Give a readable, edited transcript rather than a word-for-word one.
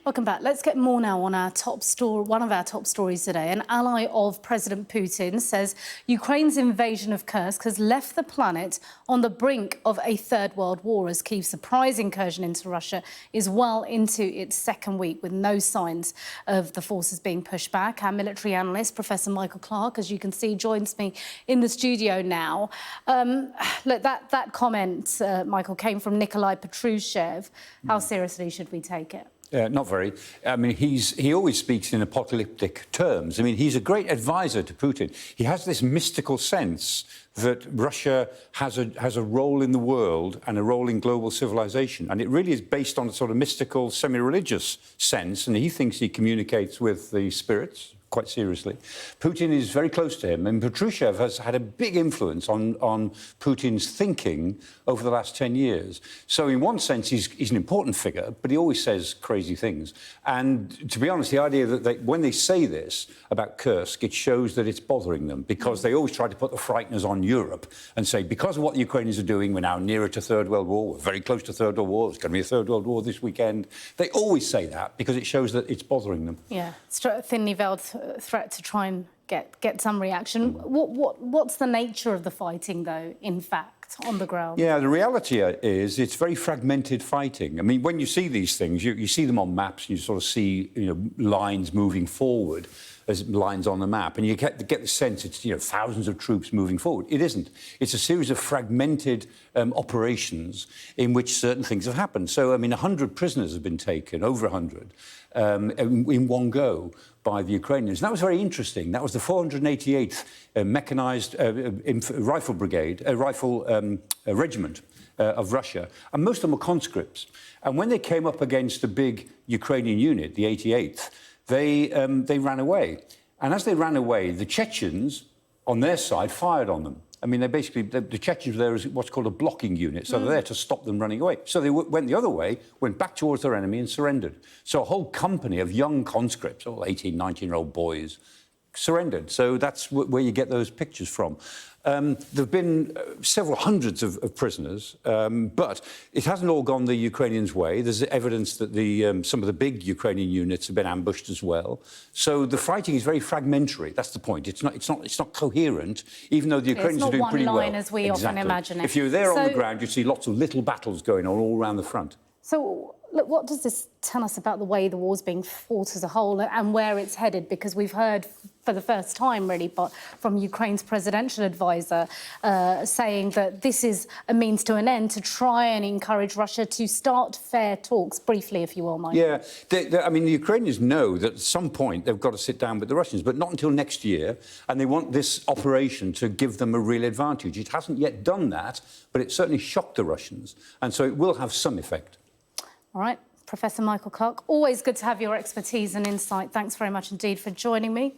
Welcome back. Let's get more now on our top story. One of our top stories today. An ally of President Putin says Ukraine's invasion of Kursk has left the planet on the brink of a third world war as Kyiv's surprise incursion into Russia is well into its second week with no signs of the forces being pushed back. Our military analyst, Prof Michael Clarke, as you can see, joins me in the studio now. Look, that comment, Michael, came from Nikolai Patrushev. How seriously should we take it? Not very. I mean, he always speaks in apocalyptic terms. I mean, he's a great advisor to Putin. He has this mystical sense that Russia has a role in the world and a role in global civilization. And it really is based on a sort of mystical, semi-religious sense. And he thinks he communicates with the spirits quite seriously. Putin is very close to him, and Patrushev has had a big influence on Putin's thinking over the last 10 years. So in one sense, he's an important figure, but he always says crazy things. And to be honest, the idea that when they say this about Kursk, it shows that it's bothering them, because they always try to put the frighteners on Europe and say, because of what the Ukrainians are doing, we're now nearer to Third World War, we're very close to Third World War, there's going to be a Third World War this weekend. They always say that because it shows that it's bothering them. Yeah, thinly veiled threat to try and get some reaction. What's the nature of the fighting, though, in fact, on the ground? Yeah, the reality is it's very fragmented fighting. I mean, when you see these things, you see them on maps, and you sort of see, lines moving forward as lines on the map, and you get the sense it's, thousands of troops moving forward. It isn't. It's a series of fragmented operations in which certain things have happened. So, I mean, 100 prisoners have been taken, over 100, in one go by the Ukrainians. And that was very interesting. That was the 488th Mechanized Rifle Brigade, Regiment of Russia, and most of them were conscripts. And when they came up against a big Ukrainian unit, the 88th, they ran away. And as they ran away, the Chechens, on their side, fired on them. I mean, the Chechens were there as what's called a blocking unit, so they're there to stop them running away. So they went the other way, went back towards their enemy and surrendered. So a whole company of young conscripts, all 18, 19-year-old boys, surrendered. So that's where you get those pictures from. There have been several hundreds of prisoners, but it hasn't all gone the Ukrainians' way. There's evidence that some of the big Ukrainian units have been ambushed as well. So the fighting is very fragmentary. That's the point. It's not coherent, even though the Ukrainians are doing pretty well. It's not one line as we often imagine it. If you're there on the ground, you see lots of little battles going on all around the front. So, look, what does this tell us about the way the war's being fought as a whole and where it's headed? Because we've heard for the first time, really, but from Ukraine's presidential advisor saying that this is a means to an end to try and encourage Russia to start fair talks. Briefly, if you will, Mike. Yeah, I mean, the Ukrainians know that at some point they've got to sit down with the Russians, but not until next year, and they want this operation to give them a real advantage. It hasn't yet done that, but it certainly shocked the Russians, and so it will have some effect. All right, Professor Michael Clarke, always good to have your expertise and insight. Thanks very much indeed for joining me.